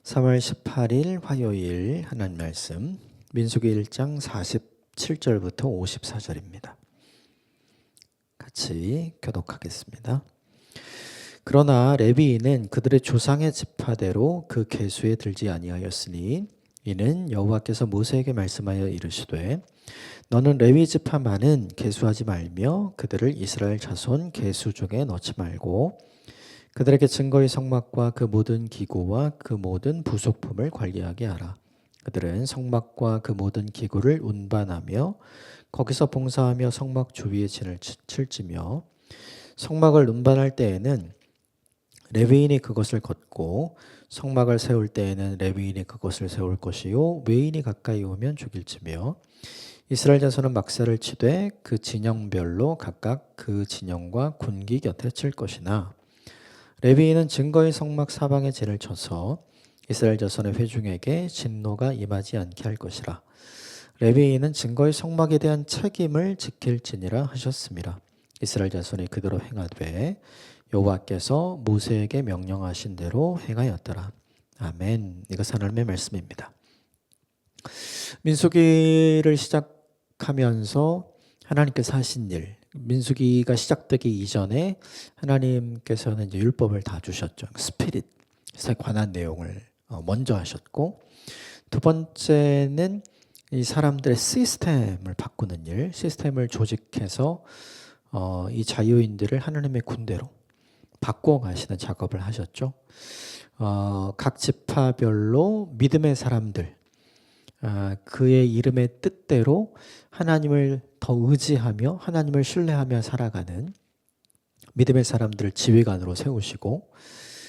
3월 18일 화요일 하나님 말씀 민수기 1장 47절부터 54절입니다. 같이 교독하겠습니다. 그러나 레위인은 그들의 조상의 지파대로 그 계수에 들지 아니하였으니 이는 여호와께서 모세에게 말씀하여 이르시되 너는 레위 지파만은 계수하지 말며 그들을 이스라엘 자손 계수 중에 넣지 말고 그들에게 증거의 성막과 그 모든 기구와 그 모든 부속품을 관리하게 하라. 그들은 성막과 그 모든 기구를 운반하며 거기서 봉사하며 성막 주위에 진을 칠지며 성막을 운반할 때에는 레위인이 그것을 걷고 성막을 세울 때에는 레위인이 그것을 세울 것이요 외인이 가까이 오면 죽일지며 이스라엘 자손은 막사를 치되 그 진영별로 각각 그 진영과 군기 곁에 칠 것이나 레위인은 증거의 성막 사방에 진을 쳐서 이스라엘 자손의 회중에게 진노가 임하지 않게 할 것이라. 레위인은 증거의 성막에 대한 책임을 지킬지니라 하셨습니다. 이스라엘 자손이 그대로 행하되 여호와께서 모세에게 명령하신 대로 행하였더라. 아멘. 이것은 하나님의 말씀입니다. 민수기를 시작하면서 하나님께서 하신 일, 민수기가 시작되기 이전에 하나님께서는 이제 율법을 다 주셨죠. 스피릿에 관한 내용을 먼저 하셨고, 두 번째는 이 사람들의 시스템을 바꾸는 일, 시스템을 조직해서 이 자유인들을 하나님의 군대로 바꾸어 가시는 작업을 하셨죠. 각 지파별로 믿음의 사람들, 그의 이름의 뜻대로 하나님을 더 의지하며 하나님을 신뢰하며 살아가는 믿음의 사람들을 지휘관으로 세우시고,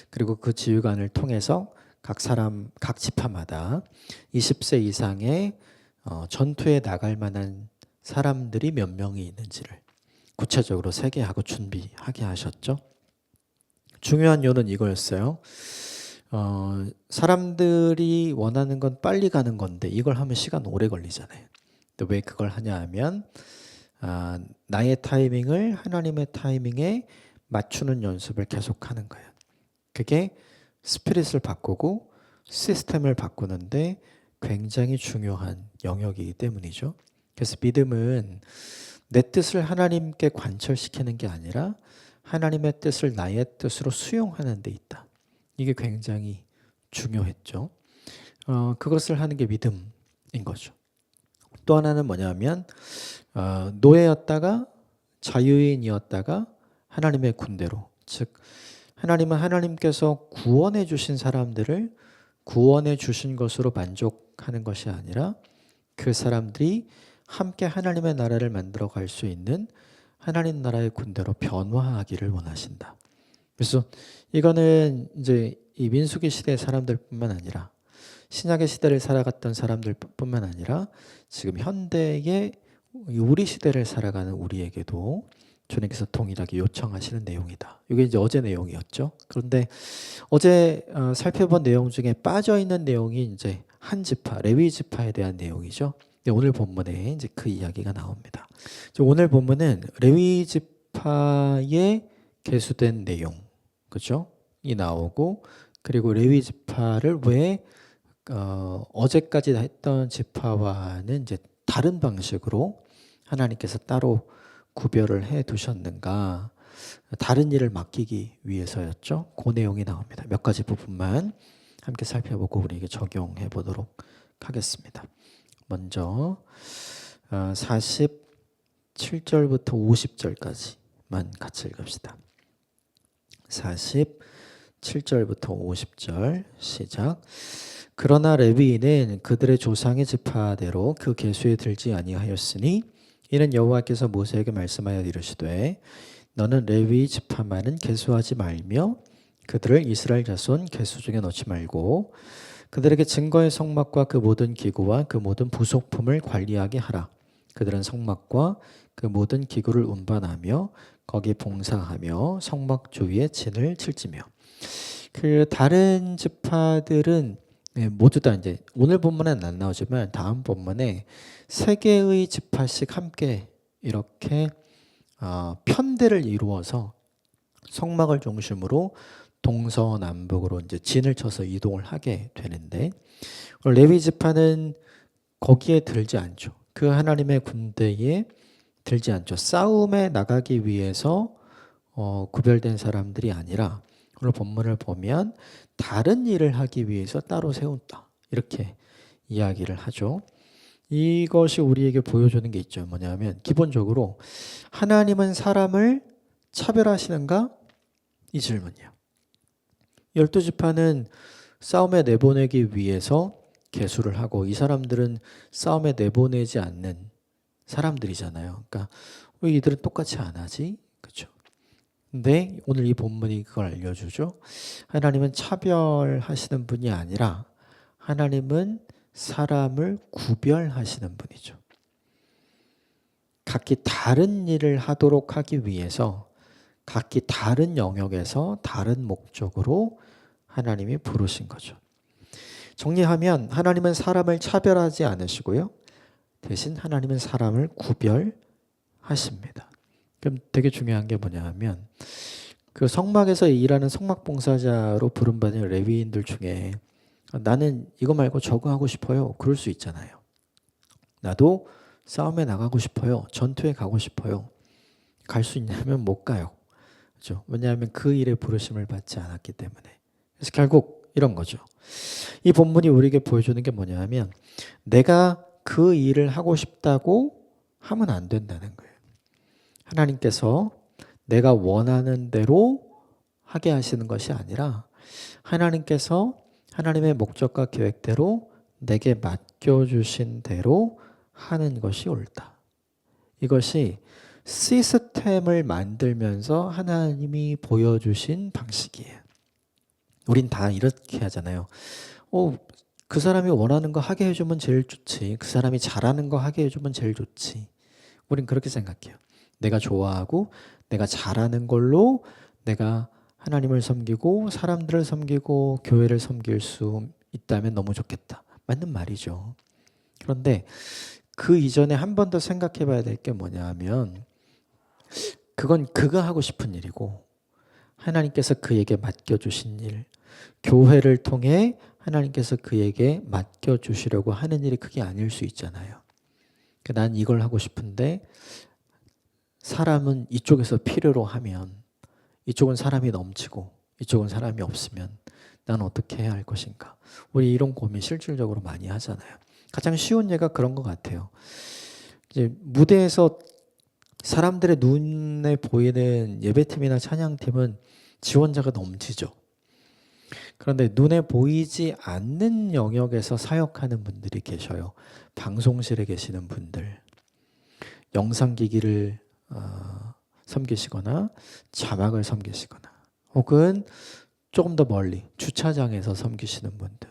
그리고 그 지휘관을 통해서 각 지파마다 20세 이상의 전투에 나갈 만한 사람들이 몇 명이 있는지를 구체적으로 세개하고 준비하게 하셨죠. 중요한 요는 이거였어요. 사람들이 원하는 건 빨리 가는 건데 이걸 하면 시간 오래 걸리잖아요. 또 왜 그걸 하냐 하면 나의 타이밍을 하나님의 타이밍에 맞추는 연습을 계속하는 거예요. 그게 스피릿을 바꾸고 시스템을 바꾸는데 굉장히 중요한 영역이기 때문이죠. 그래서 믿음은 내 뜻을 하나님께 관철시키는 게 아니라 하나님의 뜻을 나의 뜻으로 수용하는 데 있다. 이게 굉장히 중요했죠. 그것을 하는 게 믿음인 거죠. 또 하나는 뭐냐면 노예였다가 자유인이었다가 하나님의 군대로, 즉 하나님은 하나님께서 구원해 주신 사람들을 구원해 주신 것으로 만족하는 것이 아니라 그 사람들이 함께 하나님의 나라를 만들어 갈 수 있는 하나님 나라의 군대로 변화하기를 원하신다. 그래서 이거는 이제 이 민수기 시대의 사람들뿐만 아니라 신약의 시대를 살아갔던 사람들뿐만 아니라 지금 현대의 우리 시대를 살아가는 우리에게도 주님께서 동일하게 요청하시는 내용이다. 이게 이제 어제 내용이었죠. 그런데 어제 살펴본 내용 중에 빠져 있는 내용이 이제 한 지파, 레위 지파에 대한 내용이죠. 오늘 본문에 이제 그 이야기가 나옵니다. 오늘 본문은 레위 지파에 계수된 내용, 그렇죠? 이 나오고, 그리고 레위 지파를 왜 어제까지 했던 지파와는 이제 다른 방식으로 하나님께서 따로 구별을 해 두셨는가, 다른 일을 맡기기 위해서였죠. 그 내용이 나옵니다. 몇 가지 부분만 함께 살펴보고 우리에게 적용해 보도록 하겠습니다. 먼저 47절부터 50절까지만 같이 읽읍시다. 47절부터 50절 시작. 그러나 레위인은 그들의 조상의 지파대로 그 계수에 들지 아니하였으니 이는 여호와께서 모세에게 말씀하여 이르시되 너는 레위 지파만은 계수하지 말며 그들을 이스라엘 자손 계수 중에 넣지 말고 그들에게 증거의 성막과 그 모든 기구와 그 모든 부속품을 관리하게 하라. 그들은 성막과 그 모든 기구를 운반하며 거기 봉사하며 성막 주위에 진을 칠지며. 그 다른 지파들은 모두 다 이제 오늘 본문에는 안 나오지만 다음 본문에 세 개의 지파씩 함께 이렇게 편대를 이루어서 성막을 중심으로 동서남북으로 이제 진을 쳐서 이동을 하게 되는데 레위 지파는 거기에 들지 않죠. 그 하나님의 군대에 들지 않죠. 싸움에 나가기 위해서 구별된 사람들이 아니라 오늘 본문을 보면 다른 일을 하기 위해서 따로 세운다. 이렇게 이야기를 하죠. 이것이 우리에게 보여주는 게 있죠. 뭐냐면 기본적으로 하나님은 사람을 차별하시는가? 이 질문이요. 12지파는 싸움에 내보내기 위해서 계수를 하고 이 사람들은 싸움에 내보내지 않는 사람들이잖아요. 그러니까 왜 이들은 똑같이 안 하지? 그렇죠. 근데 오늘 이 본문이 그걸 알려주죠. 하나님은 차별하시는 분이 아니라 하나님은 사람을 구별하시는 분이죠. 각기 다른 일을 하도록 하기 위해서 각기 다른 영역에서 다른 목적으로 하나님이 부르신 거죠. 정리하면 하나님은 사람을 차별하지 않으시고요. 대신 하나님은 사람을 구별하십니다. 그럼 되게 중요한 게 뭐냐면 그 성막에서 일하는 성막봉사자로 부름받은 레위인들 중에 나는 이거 말고 저거 하고 싶어요. 그럴 수 있잖아요. 나도 싸움에 나가고 싶어요. 전투에 가고 싶어요. 갈 수 있냐면 못 가요. 그렇죠? 왜냐하면 그 일에 부르심을 받지 않았기 때문에. 그래서 결국 이런 거죠. 이 본문이 우리에게 보여주는 게 뭐냐면 내가 그 일을 하고 싶다고 하면 안 된다는 거예요. 하나님께서 내가 원하는 대로 하게 하시는 것이 아니라 하나님께서 하나님의 목적과 계획대로 내게 맡겨주신 대로 하는 것이 옳다. 이것이 시스템을 만들면서 하나님이 보여주신 방식이에요. 우린 다 이렇게 하잖아요. 그 사람이 원하는 거 하게 해주면 제일 좋지. 그 사람이 잘하는 거 하게 해주면 제일 좋지. 우린 그렇게 생각해요. 내가 좋아하고 내가 잘하는 걸로 내가 하나님을 섬기고 사람들을 섬기고 교회를 섬길 수 있다면 너무 좋겠다. 맞는 말이죠. 그런데 그 이전에 한 번 더 생각해 봐야 될 게 뭐냐 하면 그건 그가 하고 싶은 일이고 하나님께서 그에게 맡겨주신 일, 교회를 통해 하나님께서 그에게 맡겨주시려고 하는 일이 그게 아닐 수 있잖아요. 난 이걸 하고 싶은데 사람은 이쪽에서 필요로 하면 이쪽은 사람이 넘치고 이쪽은 사람이 없으면 난 어떻게 해야 할 것인가. 우리 이런 고민 실질적으로 많이 하잖아요. 가장 쉬운 예가 그런 것 같아요. 이제 무대에서 사람들의 눈에 보이는 예배팀이나 찬양팀은 지원자가 넘치죠. 그런데 눈에 보이지 않는 영역에서 사역하는 분들이 계셔요. 방송실에 계시는 분들, 영상기기를 섬기시거나 자막을 섬기시거나 혹은 조금 더 멀리 주차장에서 섬기시는 분들.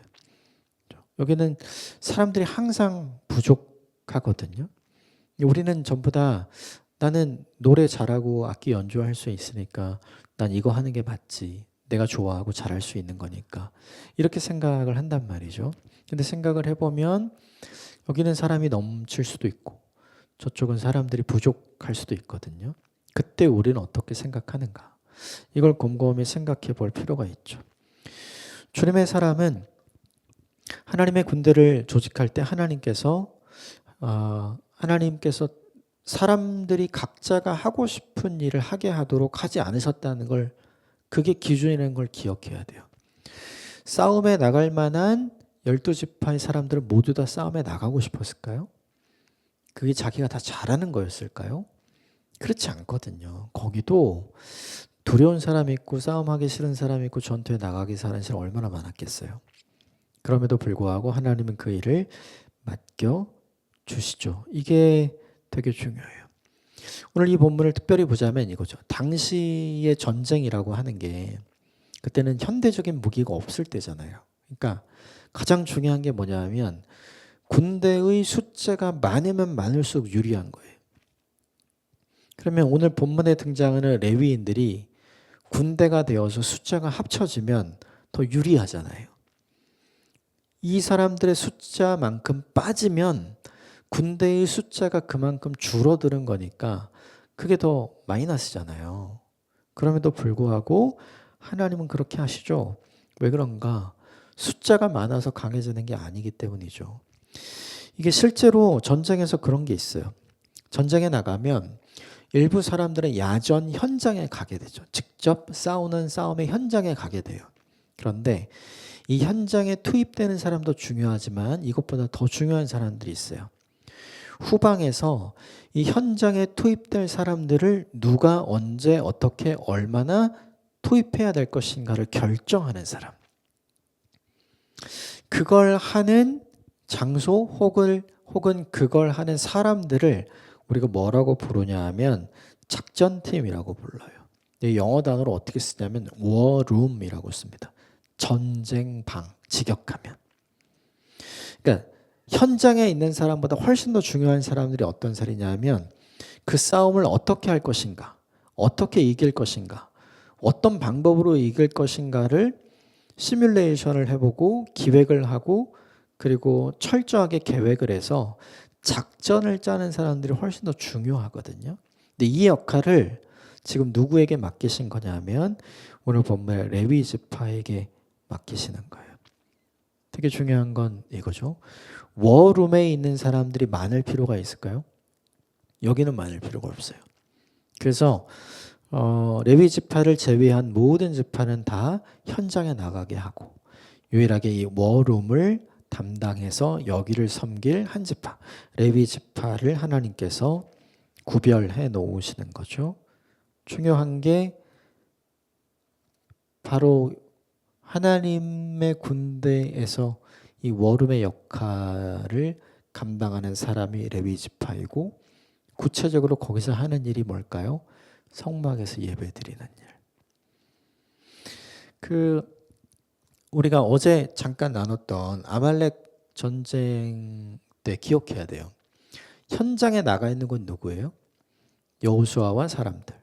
여기는 사람들이 항상 부족하거든요. 우리는 전부 다 나는 노래 잘하고 악기 연주할 수 있으니까 난 이거 하는 게 맞지. 내가 좋아하고 잘할 수 있는 거니까. 이렇게 생각을 한단 말이죠. 근데 생각을 해보면 여기는 사람이 넘칠 수도 있고 저쪽은 사람들이 부족할 수도 있거든요. 그때 우리는 어떻게 생각하는가? 이걸 곰곰이 생각해 볼 필요가 있죠. 주님의 사람은 하나님의 군대를 조직할 때 하나님께서 사람들이 각자가 하고 싶은 일을 하게 하도록 하지 않으셨다는 걸 그게 기준이라는 걸 기억해야 돼요. 싸움에 나갈 만한 12지파의 사람들은 모두 다 싸움에 나가고 싶었을까요? 그게 자기가 다 잘하는 거였을까요? 그렇지 않거든요. 거기도 두려운 사람이 있고 싸움하기 싫은 사람이 있고 전투에 나가기 싫은 사람이 얼마나 많았겠어요. 그럼에도 불구하고 하나님은 그 일을 맡겨주시죠. 이게 되게 중요해요. 오늘 이 본문을 특별히 보자면 이거죠. 당시의 전쟁이라고 하는 게 그때는 현대적인 무기가 없을 때잖아요. 그러니까 가장 중요한 게 뭐냐면 군대의 숫자가 많으면 많을수록 유리한 거예요. 그러면 오늘 본문에 등장하는 레위인들이 군대가 되어서 숫자가 합쳐지면 더 유리하잖아요. 이 사람들의 숫자만큼 빠지면 군대의 숫자가 그만큼 줄어드는 거니까 그게 더 마이너스잖아요. 그럼에도 불구하고 하나님은 그렇게 하시죠. 왜 그런가? 숫자가 많아서 강해지는 게 아니기 때문이죠. 이게 실제로 전쟁에서 그런 게 있어요. 전쟁에 나가면 일부 사람들은 야전 현장에 가게 되죠. 직접 싸우는 싸움의 현장에 가게 돼요. 그런데 이 현장에 투입되는 사람도 중요하지만 이것보다 더 중요한 사람들이 있어요. 후방에서 이 현장에 투입될 사람들을 누가 언제 어떻게 얼마나 투입해야 될 것인가를 결정하는 사람. 그걸 하는 장소 혹은 그걸 하는 사람들을 우리가 뭐라고 부르냐 하면 작전팀이라고 불러요. 영어 단어로 어떻게 쓰냐면 워룸이라고 씁니다. 전쟁방, 직역하면. 그러니까 현장에 있는 사람보다 훨씬 더 중요한 사람들이 어떤 사람이냐면 그 싸움을 어떻게 할 것인가, 어떻게 이길 것인가, 어떤 방법으로 이길 것인가를 시뮬레이션을 해보고 기획을 하고 그리고 철저하게 계획을 해서 작전을 짜는 사람들이 훨씬 더 중요하거든요. 근데 이 역할을 지금 누구에게 맡기신 거냐면 오늘 본문의 레위 지파에게 맡기시는 거예요. 되게 중요한 건 이거죠. 워룸에 있는 사람들이 많을 필요가 있을까요? 여기는 많을 필요가 없어요. 그래서 레위 지파를 제외한 모든 지파는 다 현장에 나가게 하고 유일하게 이 워룸을 담당해서 여기를 섬길 한 지파, 레위 지파를 하나님께서 구별해 놓으시는 거죠. 중요한 게 바로 하나님의 군대에서 이 워룸의 역할을 감당하는 사람이 레위 지파이고 구체적으로 거기서 하는 일이 뭘까요? 성막에서 예배드리는 일. 우리가 어제 잠깐 나눴던 아말렉 전쟁 때 기억해야 돼요. 현장에 나가 있는 건 누구예요? 여호수아와 사람들.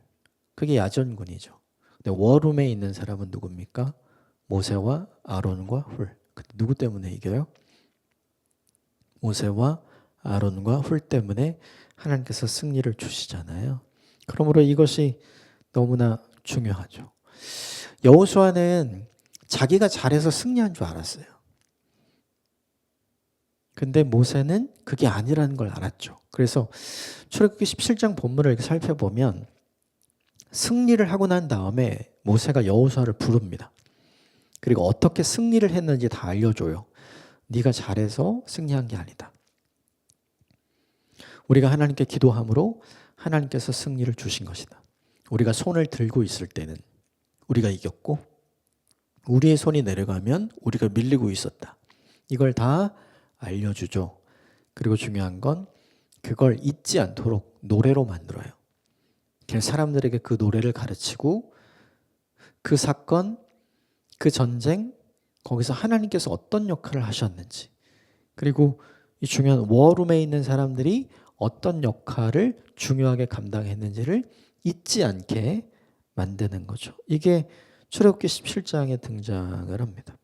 그게 야전군이죠. 근데 워룸에 있는 사람은 누굽니까? 모세와 아론과 훌. 누구 때문에 이겨요? 모세와 아론과 훌 때문에 하나님께서 승리를 주시잖아요. 그러므로 이것이 너무나 중요하죠. 여호수아는 자기가 잘해서 승리한 줄 알았어요. 근데 모세는 그게 아니라는 걸 알았죠. 그래서 출애굽기 17장 본문을 이렇게 살펴보면 승리를 하고 난 다음에 모세가 여호수아를 부릅니다. 그리고 어떻게 승리를 했는지 다 알려줘요. 네가 잘해서 승리한 게 아니다. 우리가 하나님께 기도함으로 하나님께서 승리를 주신 것이다. 우리가 손을 들고 있을 때는 우리가 이겼고 우리의 손이 내려가면 우리가 밀리고 있었다. 이걸 다 알려주죠. 그리고 중요한 건 그걸 잊지 않도록 노래로 만들어요. 그래서 사람들에게 그 노래를 가르치고 그 사건, 그 전쟁, 거기서 하나님께서 어떤 역할을 하셨는지 그리고 이 중요한 워룸에 있는 사람들이 어떤 역할을 중요하게 감당했는지를 잊지 않게 만드는 거죠. 이게 출애굽기 17장에 등장을 합니다.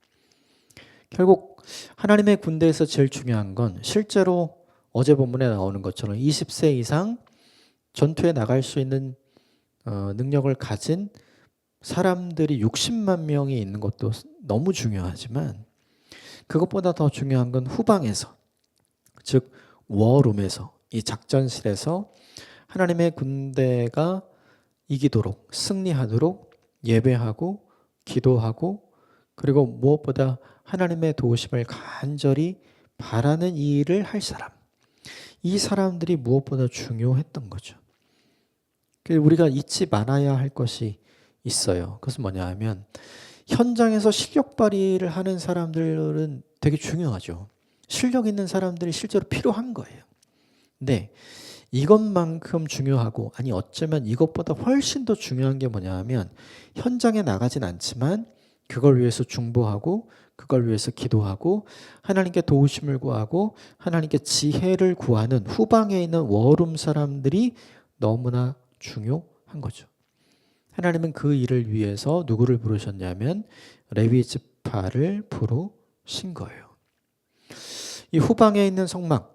결국 하나님의 군대에서 제일 중요한 건 실제로 어제 본문에 나오는 것처럼 20세 이상 전투에 나갈 수 있는 능력을 가진 사람들이 60만 명이 있는 것도 너무 중요하지만 그것보다 더 중요한 건 후방에서 즉 워룸에서 이 작전실에서 하나님의 군대가 이기도록 승리하도록 예배하고 기도하고 그리고 무엇보다 하나님의 도우심을 간절히 바라는 이 일을 할 사람. 이 사람들이 무엇보다 중요했던 거죠. 우리가 잊지 말아야 할 것이 있어요. 그것은 뭐냐 하면 현장에서 실력 발휘를 하는 사람들은 되게 중요하죠. 실력 있는 사람들이 실제로 필요한 거예요. 근데 이것만큼 중요하고 아니 어쩌면 이것보다 훨씬 더 중요한 게 뭐냐 하면 현장에 나가진 않지만 그걸 위해서 중보하고 그걸 위해서 기도하고 하나님께 도우심을 구하고 하나님께 지혜를 구하는 후방에 있는 워룸 사람들이 너무나 중요한 거죠. 하나님은 그 일을 위해서 누구를 부르셨냐면 레위 지파를 부르신 거예요. 이 후방에 있는 성막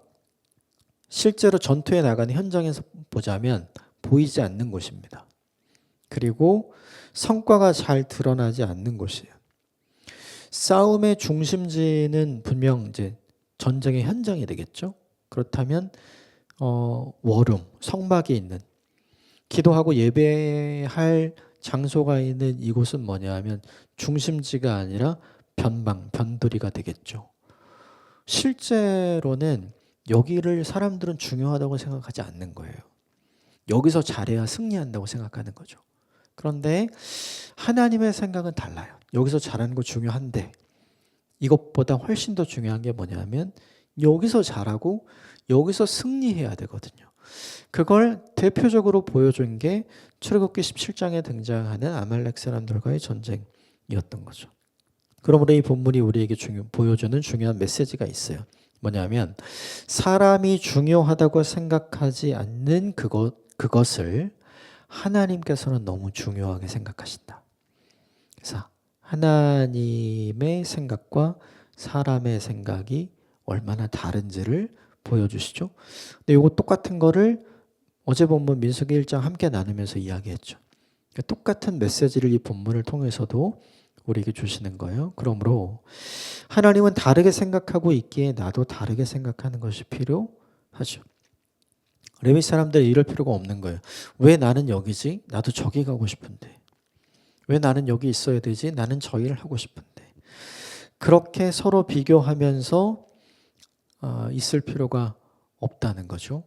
실제로 전투에 나가는 현장에서 보자면 보이지 않는 곳입니다. 그리고 성과가 잘 드러나지 않는 곳이에요. 싸움의 중심지는 분명 이제 전쟁의 현장이 되겠죠. 그렇다면 워룸, 성막이 있는, 기도하고 예배할 장소가 있는 이곳은 뭐냐 하면 중심지가 아니라 변방, 변두리가 되겠죠. 실제로는 여기를 사람들은 중요하다고 생각하지 않는 거예요. 여기서 잘해야 승리한다고 생각하는 거죠. 그런데 하나님의 생각은 달라요. 여기서 잘하는 거 중요한데 이것보다 훨씬 더 중요한 게 뭐냐면 여기서 잘하고 여기서 승리해야 되거든요. 그걸 대표적으로 보여준 게 출애굽기 17장에 등장하는 아말렉 사람들과의 전쟁이었던 거죠. 그러므로 이 본문이 우리에게 보여주는 중요한 메시지가 있어요. 뭐냐면 사람이 중요하다고 생각하지 않는 그것을 하나님께서는 너무 중요하게 생각하신다. 그래서 하나님의 생각과 사람의 생각이 얼마나 다른지를 보여주시죠. 근데 이거 똑같은 거를 어제 본문 민수기 1장 함께 나누면서 이야기했죠. 똑같은 메시지를 이 본문을 통해서도 우리에게 주시는 거예요. 그러므로 하나님은 다르게 생각하고 있기에 나도 다르게 생각하는 것이 필요하죠. 레위 사람들이 이럴 필요가 없는 거예요. 왜 나는 여기지? 나도 저기 가고 싶은데. 왜 나는 여기 있어야 되지? 나는 저 일을 하고 싶은데. 그렇게 서로 비교하면서 있을 필요가 없다는 거죠.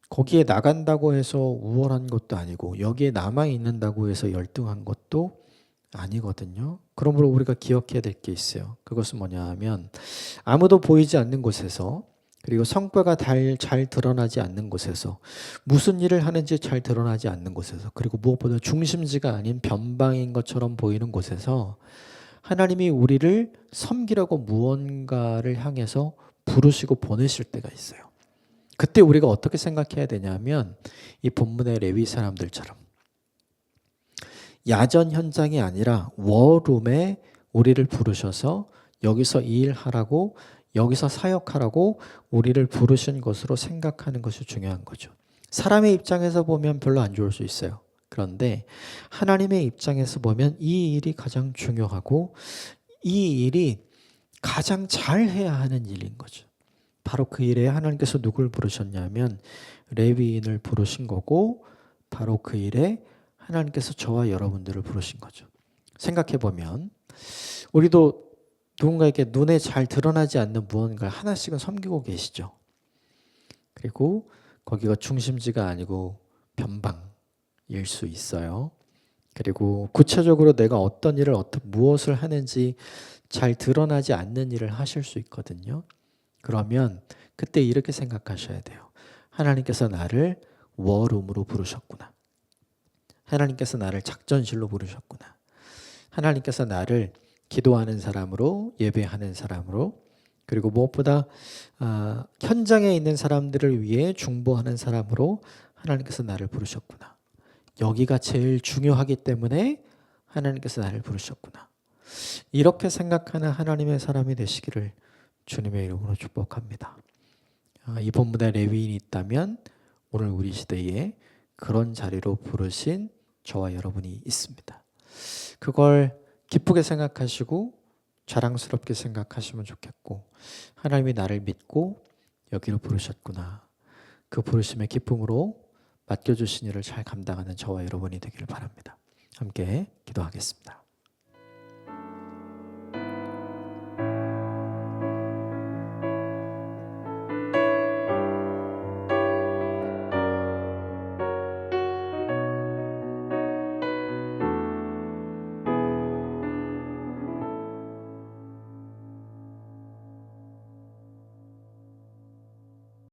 거기에 나간다고 해서 우월한 것도 아니고 여기에 남아있는다고 해서 열등한 것도 아니거든요. 그러므로 우리가 기억해야 될 게 있어요. 그것은 뭐냐 하면 아무도 보이지 않는 곳에서 그리고 성과가 잘 드러나지 않는 곳에서 무슨 일을 하는지 잘 드러나지 않는 곳에서 그리고 무엇보다 중심지가 아닌 변방인 것처럼 보이는 곳에서 하나님이 우리를 섬기라고 무언가를 향해서 부르시고 보내실 때가 있어요. 그때 우리가 어떻게 생각해야 되냐면 이 본문의 레위 사람들처럼 야전 현장이 아니라 워룸에 우리를 부르셔서 여기서 이 일하라고 여기서 사역하라고 우리를 부르신 것으로 생각하는 것이 중요한 거죠. 사람의 입장에서 보면 별로 안 좋을 수 있어요. 그런데 하나님의 입장에서 보면 이 일이 가장 중요하고 이 일이 가장 잘해야 하는 일인 거죠. 바로 그 일에 하나님께서 누굴 부르셨냐면 레위인을 부르신 거고 바로 그 일에 하나님께서 저와 여러분들을 부르신 거죠. 생각해 보면 우리도 누군가에게 눈에 잘 드러나지 않는 무언가를 하나씩은 섬기고 계시죠. 그리고 거기가 중심지가 아니고 변방일 수 있어요. 그리고 구체적으로 내가 어떤 일을 무엇을 하는지 잘 드러나지 않는 일을 하실 수 있거든요. 그러면 그때 이렇게 생각하셔야 돼요. 하나님께서 나를 워룸으로 부르셨구나. 하나님께서 나를 작전실로 부르셨구나. 하나님께서 나를 기도하는 사람으로, 예배하는 사람으로, 그리고 무엇보다 현장에 있는 사람들을 위해 중보하는 사람으로 하나님께서 나를 부르셨구나. 여기가 제일 중요하기 때문에 하나님께서 나를 부르셨구나. 이렇게 생각하는 하나님의 사람이 되시기를 주님의 이름으로 축복합니다. 이 본문에 레위인이 있다면 오늘 우리 시대에 그런 자리로 부르신 저와 여러분이 있습니다. 그걸 기쁘게 생각하시고 자랑스럽게 생각하시면 좋겠고 하나님이 나를 믿고 여기로 부르셨구나. 그 부르심의 기쁨으로 맡겨주신 일을 잘 감당하는 저와 여러분이 되기를 바랍니다. 함께 기도하겠습니다.